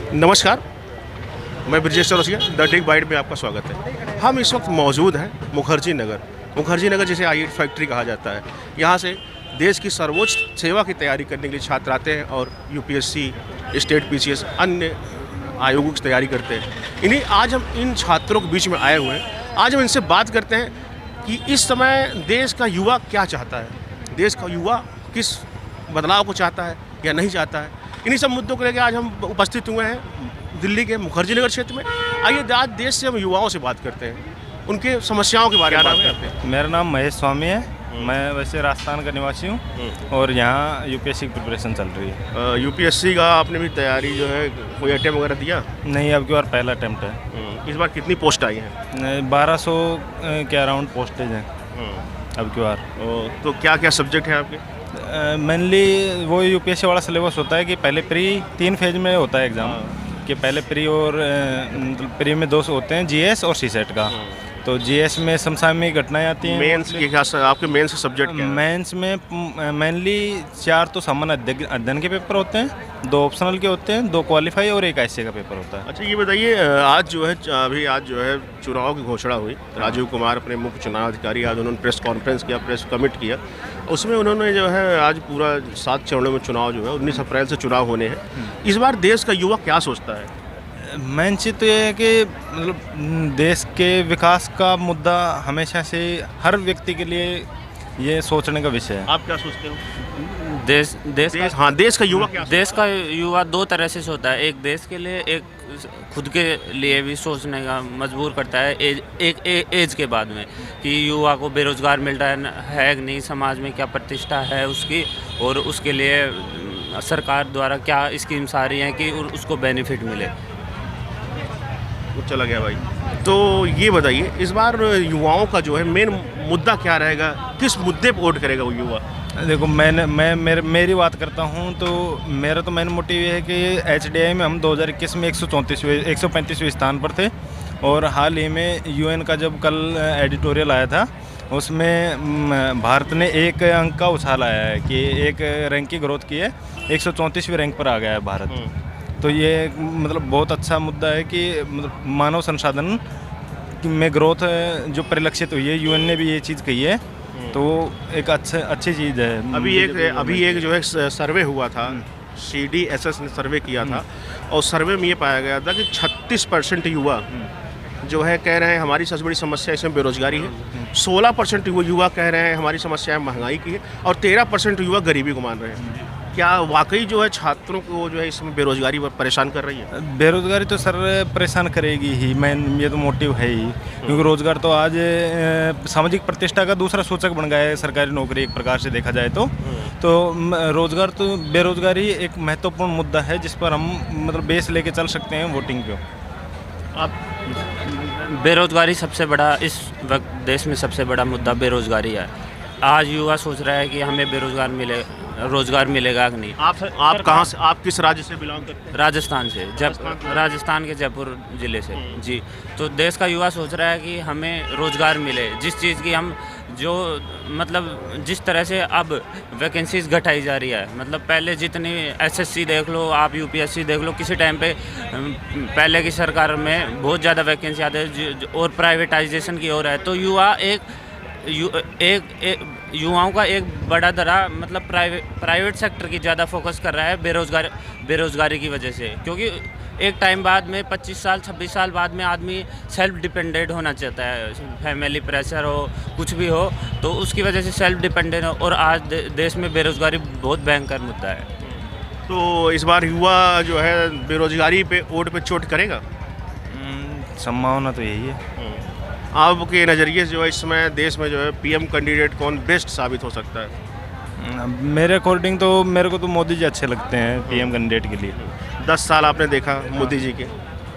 नमस्कार, मैं Brajesh Chaurasia the tech byte में आपका स्वागत है। हम इस वक्त मौजूद हैं मुखर्जी नगर जिसे आई फैक्ट्री कहा जाता है। यहाँ से देश की सर्वोच्च सेवा की तैयारी करने के लिए छात्र आते हैं और यूपीएससी, स्टेट पीसीएस, अन्य आयोगों की तैयारी करते हैं। आज हम इन छात्रों के बीच में आए हुए हैं। आज हम इनसे बात करते हैं कि इस समय देश का युवा क्या चाहता है, देश का युवा किस बदलाव को चाहता है या नहीं चाहता है। इन्हीं सब मुद्दों को लेकर आज हम उपस्थित हुए हैं दिल्ली के मुखर्जी नगर क्षेत्र में। आइए आज देश से हम युवाओं से बात करते हैं, उनके समस्याओं के बारे में बात करते हैं। मेरा नाम महेश स्वामी है। मैं वैसे राजस्थान का निवासी हूँ और यहाँ यूपीएससी की प्रिपरेशन चल रही है। यूपीएससी का आपने भी तैयारी जो है कोई अटेम्प्ट वगैरह दिया? नहीं, अब की बार पहला अटेम्प्ट है। इस बार कितनी पोस्ट आई हैं? 1200 के अराउंड पोस्टेज हैं अब की बार। तो क्या क्या सब्जेक्ट हैं आपके? मेनली वो यूपीएससी वाला सिलेबस होता है कि पहले प्री 3 फेज में होता है एग्ज़ाम, कि पहले प्री और प्री में 2 होते हैं, जीएस और सीसेट का। तो जीएस में समसामयिक घटनाएं आती हैं। मेंस के क्या आपके मेंस के सब्जेक्ट क्या हैं? मेंस में मेनली 4 तो सामान्य अध्ययन के पेपर होते हैं, 2 ऑप्शनल के होते हैं, 2 क्वालिफाई और 1 आईसीए का पेपर होता है। अच्छा, ये बताइए, आज जो है चुनाव की घोषणा हुई। राजीव कुमार अपने मुख्य चुनाव अधिकारी, आज उन्होंने प्रेस कॉन्फ्रेंस किया, प्रेस कमिट किया। उसमें उन्होंने जो है आज पूरा 7 चरणों में चुनाव जो है 19 अप्रैल से चुनाव होने हैं। इस बार देश का युवा क्या सोचता है? मेन चीज़ तो ये है कि मतलब देश के विकास का मुद्दा हमेशा से हर व्यक्ति के लिए ये सोचने का विषय है। आप क्या सोचते हो? देश का युवा क्या? देश का युवा 2 तरह से सोचता है। एक देश के लिए, एक खुद के लिए भी सोचने का मजबूर करता है एज के बाद में, कि युवा को बेरोजगार मिल रहा है कि नहीं, समाज में क्या प्रतिष्ठा है उसकी, और उसके लिए सरकार द्वारा क्या स्कीम्स आ रही हैं कि उसको बेनिफिट मिले। चला गया भाई। तो ये बताइए, इस बार युवाओं का जो है मेन मुद्दा क्या रहेगा, किस मुद्दे पर वोट करेगा वो युवा? देखो, मेरी बात करता हूँ तो मेरा तो मेन मोटिव ये है कि एचडीआई में हम 2021 में 135वें स्थान पर थे, और हाल ही में यूएन का जब कल एडिटोरियल आया था उसमें भारत ने 1 अंक का उछाल आया है कि 1 रैंक की ग्रोथ की है, 134वें रैंक पर आ गया है भारत। तो ये मतलब बहुत अच्छा मुद्दा है कि मतलब मानव संसाधन में ग्रोथ जो परिलक्षित हुई है, यूएन ने भी ये चीज़ कही है, तो एक अच्छी चीज़ है। अभी एक जो है सर्वे हुआ था, CDSS ने सर्वे किया था, और सर्वे में ये पाया गया था कि 36% युवा जो है कह रहे हैं हमारी सबसे बड़ी समस्या इसमें बेरोजगारी है। 16% युवा कह रहे हैं हमारी समस्या महंगाई की है, और 13% युवा गरीबी को मान रहे हैं। क्या वाकई जो है छात्रों को जो है इसमें बेरोजगारी परेशान कर रही है? बेरोजगारी तो सर परेशान करेगी ही, मेन ये तो मोटिव है ही, क्योंकि रोजगार तो आज सामाजिक प्रतिष्ठा का दूसरा सूचक बन गया है, सरकारी नौकरी एक प्रकार से देखा जाए तो रोजगार तो बेरोजगारी एक महत्वपूर्ण मुद्दा है जिस पर हम मतलब बेस लेके चल सकते हैं वोटिंग पे। अब बेरोजगारी सबसे बड़ा इस वक्त देश में सबसे बड़ा मुद्दा बेरोजगारी है। आज युवा सोच रहा है कि हमें रोजगार मिलेगा कि नहीं। आप कहाँ से, आप किस राज्य से बिलोंग करते हैं? राजस्थान से, राजस्थान के जयपुर ज़िले से जी। तो देश का युवा सोच रहा है कि हमें रोजगार मिले, जिस चीज़ की हम जो मतलब जिस तरह से अब वैकेंसीज घटाई जा रही है। मतलब पहले जितनी एसएससी देख लो, आप यूपीएससी देख लो, किसी टाइम पे पहले की सरकार में बहुत ज़्यादा वैकेंसी आते हैं और प्राइवेटाइजेशन की ओर है। तो युवाओं का एक बड़ा धरा मतलब प्राइवेट सेक्टर की ज़्यादा फोकस कर रहा है बेरोज़गारी की वजह से, क्योंकि एक टाइम बाद में 25 साल 26 साल बाद में आदमी सेल्फ डिपेंडेंट होना चाहता है, फैमिली प्रेशर हो, कुछ भी हो, तो उसकी वजह से सेल्फ डिपेंडेंट हो। और आज देश में बेरोज़गारी बहुत भयंकर मुद्दा है। तो इस बार युवा जो है बेरोज़गारी पे वोट पे चोट करेगा? संभावना तो यही है। आपके नज़रिए से जो है इस समय देश में जो है पीएम कैंडिडेट कौन बेस्ट साबित हो सकता है? मेरे अकॉर्डिंग तो मेरे को तो मोदी जी अच्छे लगते हैं पीएम कैंडिडेट के लिए। 10 साल आपने देखा मोदी जी के,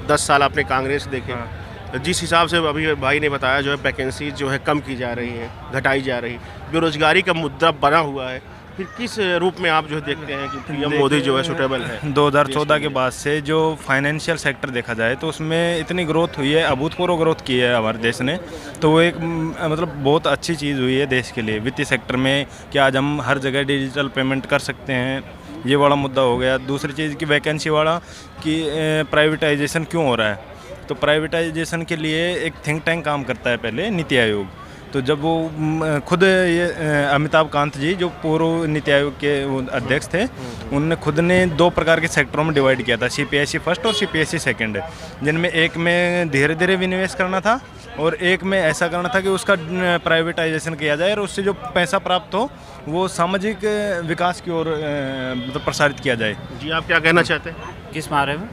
10 साल आपने कांग्रेस देखे। जिस हिसाब से अभी भाई ने बताया जो है वैकेंसी जो है कम की जा रही है, घटाई जा रही, बेरोजगारी का मुद्दा बना हुआ है, फिर किस रूप में आप जो देखते हैं कि पीएम मोदी जो है सुटेबल है? 2014 के बाद से जो फाइनेंशियल सेक्टर देखा जाए तो उसमें इतनी ग्रोथ हुई है, अभूतपूर्व ग्रोथ की है हमारे देश ने, तो वो एक मतलब बहुत अच्छी चीज़ हुई है देश के लिए वित्तीय सेक्टर में, कि आज हम हर जगह डिजिटल पेमेंट कर सकते हैं ये वाला मुद्दा हो गया। दूसरी चीज़ की वैकेंसी वाला कि प्राइवेटाइजेशन क्यों हो रहा है, तो प्राइवेटाइजेशन के लिए एक थिंक टैंक काम करता है पहले, नीति आयोग। तो जब वो खुद ये अमिताभ कांत जी जो पूर्व नीति आयोग के वो अध्यक्ष थे, उनने खुद ने 2 प्रकार के सेक्टरों में डिवाइड किया था, CPSE फर्स्ट और CPSE सेकंड, जिनमें एक में धीरे धीरे विनिवेश करना था और एक में ऐसा करना था कि उसका प्राइवेटाइजेशन किया जाए और उससे जो पैसा प्राप्त हो वो सामाजिक विकास की ओर मतलब प्रसारित किया जाए। जी, आप क्या कहना चाहते हैं? किस बारे में?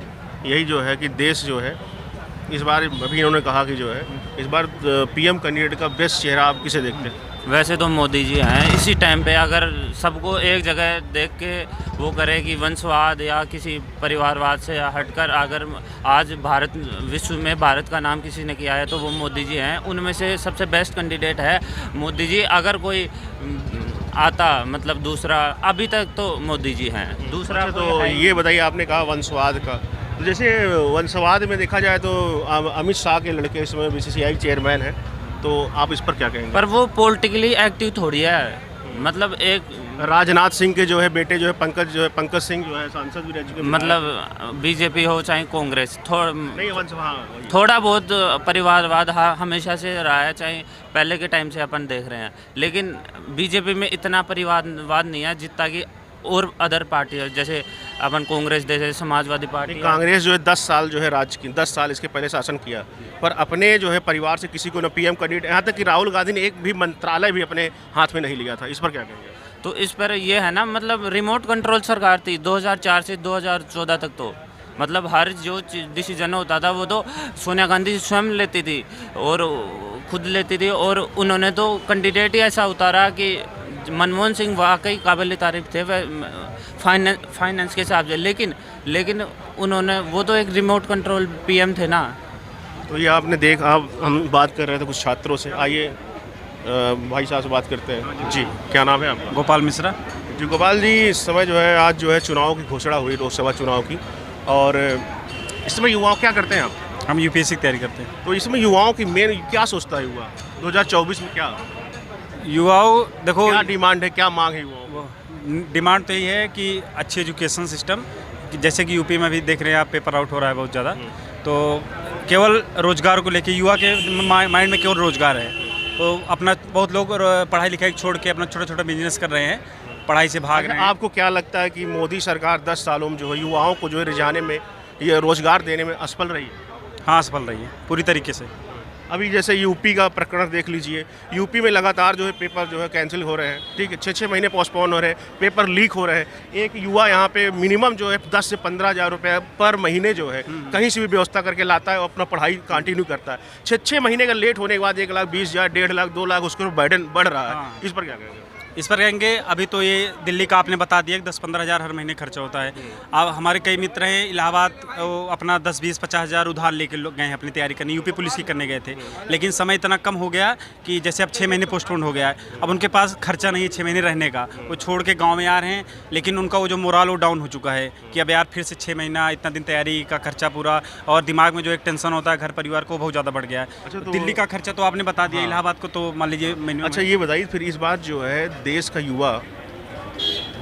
यही जो है कि देश जो है इस बार, अभी इन्होंने कहा कि जो है इस बार PM कैंडिडेट का बेस्ट चेहरा आप किसे देखते हैं? वैसे तो मोदी जी हैं। इसी टाइम पे अगर सबको एक जगह देख के वो करे कि वंशवाद या किसी परिवारवाद से हटकर अगर आज भारत विश्व में भारत का नाम किसी ने किया है तो वो मोदी जी हैं। उनमें से सबसे बेस्ट कैंडिडेट है मोदी जी। अगर कोई आता मतलब दूसरा, अभी तक तो मोदी जी हैं। दूसरा तो ये बताइए, आपने कहा वंशवाद का, तो जैसे वंशवाद में देखा जाए तो अमित शाह के लड़के इसमें BCCI चेयरमैन हैं, तो आप इस पर क्या कहेंगे? पर वो पॉलिटिकली एक्टिव थोड़ी है। मतलब एक राजनाथ सिंह के जो है बेटे जो है पंकज सिंह जो है सांसद भी रह चुके हैं। मतलब BJP हो चाहे कांग्रेस, नहीं थोड़ा बहुत परिवारवाद हमेशा से रहा है, चाहे पहले के टाइम से अपन देख रहे हैं। लेकिन BJP में इतना परिवारवाद नहीं है जितना कि और अदर पार्टी है, जैसे अपन कांग्रेस जैसे समाजवादी पार्टी। कांग्रेस जो है 10 साल जो है 10 साल इसके पहले शासन किया, पर अपने जो है परिवार से किसी को न PM कैंडिडेट, यहाँ तक कि राहुल गांधी ने एक भी मंत्रालय भी अपने हाथ में नहीं लिया था। इस पर क्या कहेंगे? तो इस पर ये है ना, मतलब रिमोट कंट्रोल सरकार थी 2004 से 2014 तक। तो मतलब हर जो डिसीजन होता था वो तो सोनिया गांधी स्वयं लेती थी और खुद लेती थी, और उन्होंने तो कैंडिडेट ही ऐसा उतारा कि मनमोहन सिंह वाकई काबिल तारीफ थे फाइनेंस के हिसाब से, लेकिन उन्होंने वो तो एक रिमोट कंट्रोल PM थे ना। तो ये आपने हम बात कर रहे थे कुछ छात्रों से, आइए भाई साहब से बात करते हैं। जी, क्या नाम है आपका? गोपाल मिश्रा। जी गोपाल जी, इस समय जो है आज जो है चुनाव की घोषणा हुई, लोकसभा चुनाव की, और इस समय युवाओं क्या करते हैं आप? हम UPSC की तैयारी करते हैं। तो इसमें युवाओं की मेन क्या सोचता है युवा 2024 में? क्या युवाओं देखो, क्या डिमांड है, क्या मांग है युवाओं? डिमांड तो यही है कि अच्छी एजुकेशन सिस्टम, जैसे कि यूपी में भी देख रहे हैं आप पेपर आउट हो रहा है बहुत ज़्यादा, तो केवल रोज़गार को लेके युवा के माइंड में केवल रोज़गार है। तो अपना बहुत लोग पढ़ाई लिखाई छोड़ के अपना छोटा छोटा बिजनेस कर रहे हैं, पढ़ाई से भाग रहे हैं। आपको क्या लगता है कि मोदी सरकार 10 सालों में जो है युवाओं को जो है रिझाने में, ये रोज़गार देने में असफल रही है? हाँ, असफल रही है पूरी तरीके से। अभी जैसे यूपी का प्रकरण देख लीजिए, यूपी में लगातार जो है पेपर जो है कैंसिल हो रहे हैं, ठीक है, 6-6 महीने पोस्टपोन हो रहे हैं, पेपर लीक हो रहे हैं। एक युवा यहाँ पे मिनिमम जो है 10 से 15 हज़ार रुपये पर महीने जो है कहीं से भी व्यवस्था करके लाता है और अपना पढ़ाई कंटिन्यू करता है। 6-6 महीने का लेट होने के बाद 1,20,000, 1.5 लाख, 2 लाख उसके बर्डन बढ़ रहा है। इस पर क्या कहेंगे? इस पर कहेंगे, अभी तो ये दिल्ली का आपने बता दिया कि 10-15 हज़ार हर महीने खर्चा होता है। अब हमारे कई मित्र हैं इलाहाबाद, वो अपना 10-20-50 हज़ार उधार लेके लोग गए हैं अपनी तैयारी करने, यूपी पुलिस की करने गए थे, लेकिन समय इतना कम हो गया कि जैसे अब 6 महीने पोस्टपोन हो गया है, अब उनके पास खर्चा नहीं है 6 महीने रहने का, वो छोड़ के गाँव में आ रहे हैं, लेकिन उनका वो जो मोराल वो डाउन हो चुका है कि अब यार फिर से 6 महीना इतना दिन तैयारी का खर्चा पूरा, और दिमाग में जो एक टेंशन होता है घर परिवार को बहुत ज़्यादा बढ़ गया है। अच्छा, तो दिल्ली का खर्चा तो आपने बता दिया, इलाहाबाद को तो मान लीजिए। अच्छा, ये बताइए फिर इस बात जो है देश का युवा,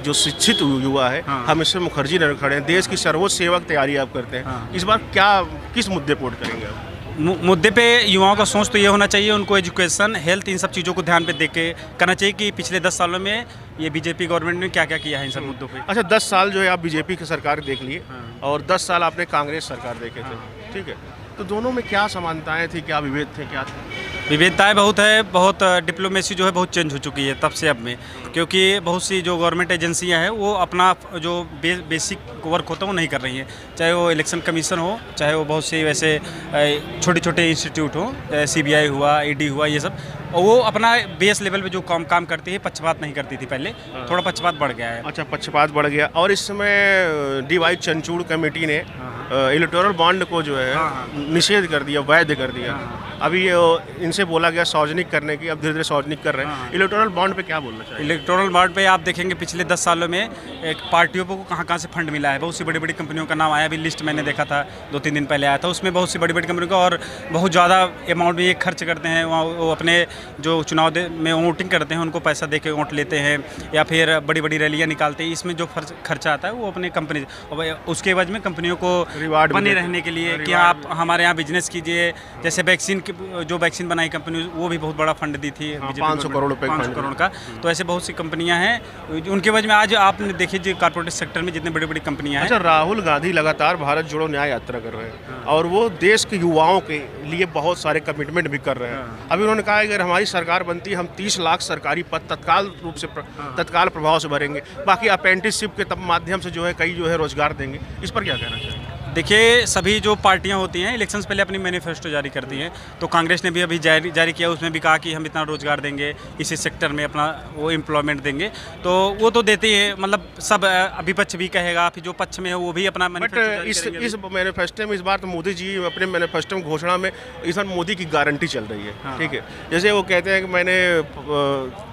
जो शिक्षित युवा है, हम इसमें मुखर्जी नगर खड़े हैं, देश की सर्वोच्च सेवा की तैयारी आप करते हैं, इस बार किस मुद्दे पर वोट करेंगे आप? मुद्दे पे युवाओं का सोच तो ये होना चाहिए, उनको एजुकेशन, हेल्थ, इन सब चीज़ों को ध्यान पे देख के करना चाहिए कि पिछले 10 सालों में ये BJP गवर्नमेंट ने क्या क्या किया है इन सब मुद्दों पे। अच्छा, 10 साल जो है आप BJP की सरकार देख लिए और 10 साल आपने कांग्रेस सरकार देखे थे, ठीक है, तो दोनों में क्या समानताएं थी, क्या विभेद थे, क्या थे? विविधताएं बहुत है, बहुत डिप्लोमेसी जो है बहुत चेंज हो चुकी है तब से अब में, क्योंकि बहुत सी जो गवर्नमेंट एजेंसियां हैं वो अपना जो बेसिक वर्क होता है वो नहीं कर रही हैं, चाहे वो इलेक्शन कमीशन हो, चाहे वो बहुत सी वैसे छोटे छोटे इंस्टीट्यूट हो, CBI हुआ, ED हुआ, ये सब, और वो अपना बेस लेवल पे जो काम करती है, पक्षपात नहीं करती थी पहले, थोड़ा पक्षपात बढ़ गया है। अच्छा, पक्षपात बढ़ गया। और इस समय DY चंचूड़ कमेटी ने इलेक्टोरल बॉन्ड को जो है निषेध कर दिया, वैध कर दिया। अभी इनसे बोला गया सार्वजनिक करने की, अब धीरे धीरे सार्वजनिक कर रहे हैं। इलेक्टोरल बॉन्ड पे क्या बोलना चाहिए? इलेक्टोरल बॉन्ड पे आप देखेंगे पिछले 10 सालों में एक पार्टियों को कहाँ से फंड मिला है। बहुत सी बड़ी बड़ी कंपनियों का नाम आया, अभी लिस्ट मैंने देखा था 2-3 दिन पहले आया था, उसमें बहुत सी बड़ी बड़ी कंपनियों का और बहुत ज़्यादा अमाउंट में ये खर्च करते हैं। वहाँ वो अपने जो चुनाव में वोटिंग करते हैं उनको पैसा दे के वोट लेते हैं, या फिर बड़ी बड़ी रैलियाँ निकालते हैं। इसमें जो खर्चा आता है वो अपने कंपनी, उसके एवज में कंपनियों को रिवार्ड बने रहने के लिए कि आप हमारे यहाँ बिजनेस कीजिए। जैसे वैक्सीन जो वैक्सीन बनाई कंपनी, वो भी बहुत बड़ा फंड दी थी, 500 करोड़ रुपए 500 करोड़ का। तो ऐसे बहुत सी कंपनियां हैं उनके वजह में आज आपने देखिए जो कॉर्पोरेट सेक्टर में जितने बड़ी बड़ी कंपनियां हैं। अच्छा, राहुल गांधी लगातार भारत जोड़ो न्याय यात्रा कर रहे हैं और वो देश के युवाओं के लिए बहुत सारे कमिटमेंट भी कर रहे हैं। अभी उन्होंने कहा है कि अगर हमारी सरकार बनती है हम 30 लाख सरकारी पद तत्काल रूप से तत्काल प्रभाव से भरेंगे, बाकी अप्रेंटिसशिप के माध्यम से जो है कई जो है रोजगार देंगे। इस पर क्या कहना चाहिए? देखिए, सभी जो पार्टियां होती हैं इलेक्शन से पहले अपनी मैनिफेस्टो जारी करती हैं। तो कांग्रेस ने भी अभी जारी किया, उसमें भी कहा कि हम इतना रोजगार देंगे, इसी सेक्टर में अपना वो एम्प्लॉयमेंट देंगे। तो वो तो देते हैं, मतलब सब विपक्ष भी कहेगा, फिर जो पक्ष में है वो भी अपना बट इस मैनिफेस्टो में इस बार तो मोदी जी अपने मैनिफेस्टो में घोषणा में इस बार मोदी की गारंटी चल रही है। हाँ। ठीक है, जैसे वो कहते हैं कि मैंने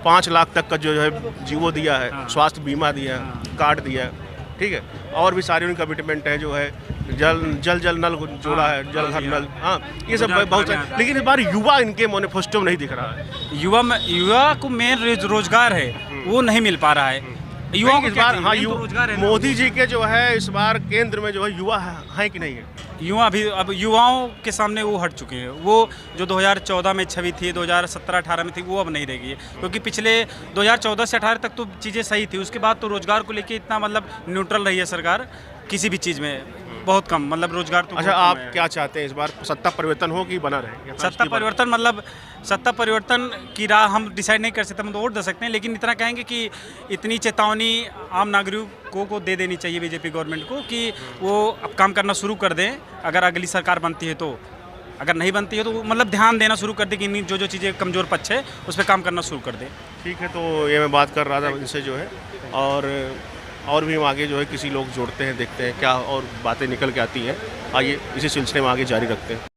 5 लाख तक का जो है जीवो दिया है, स्वास्थ्य बीमा दिया है, कार्ड दिया है, ठीक है, और भी सारी उनकी कमिटमेंट है जो है जल नल जोड़ा है, जल घर नल, हाँ, ये सब बहुत सारे। लेकिन इस बार युवा इनके मैनिफेस्टो में नहीं दिख रहा है। युवा को मेन रोजगार है, वो नहीं मिल पा रहा है। युवाओं को इस बार हाँ रोजगार है। मोदी जी के जो है इस बार केंद्र में जो है युवा है कि नहीं है? युवा भी अब युवाओं के सामने वो हट चुके हैं। वो जो 2014 में छवि थी, 2017-18 में थी, वो अब नहीं रहेगी। क्योंकि पिछले 2014 से 18 तक तो चीज़ें सही थी, उसके बाद तो रोजगार को लेके इतना मतलब न्यूट्रल रही है सरकार किसी भी चीज़ में, बहुत कम, मतलब रोजगार तो। अच्छा, आप क्या चाहते हैं इस बार सत्ता परिवर्तन हो कि बना रहे? सत्ता परिवर्तन मतलब सत्ता परिवर्तन की राह हम डिसाइड नहीं कर सकते, हम तो वोट दे सकते हैं, लेकिन इतना कहेंगे कि इतनी चेतावनी आम नागरिकों को दे देनी चाहिए बीजेपी गवर्नमेंट को कि वो अब काम करना शुरू कर दें। अगर अगली सरकार बनती है तो, अगर नहीं बनती है तो मतलब ध्यान देना शुरू कर दें कि जो चीज़ें कमज़ोर पक्ष है उस पर काम करना शुरू कर दें। ठीक है, तो ये मैं बात कर रहा था इनसे जो है, और भी हम आगे जो है किसी लोग जोड़ते हैं, देखते हैं क्या और बातें निकल के आती हैं। आइए इसी सिलसिले में आगे जारी रखते हैं।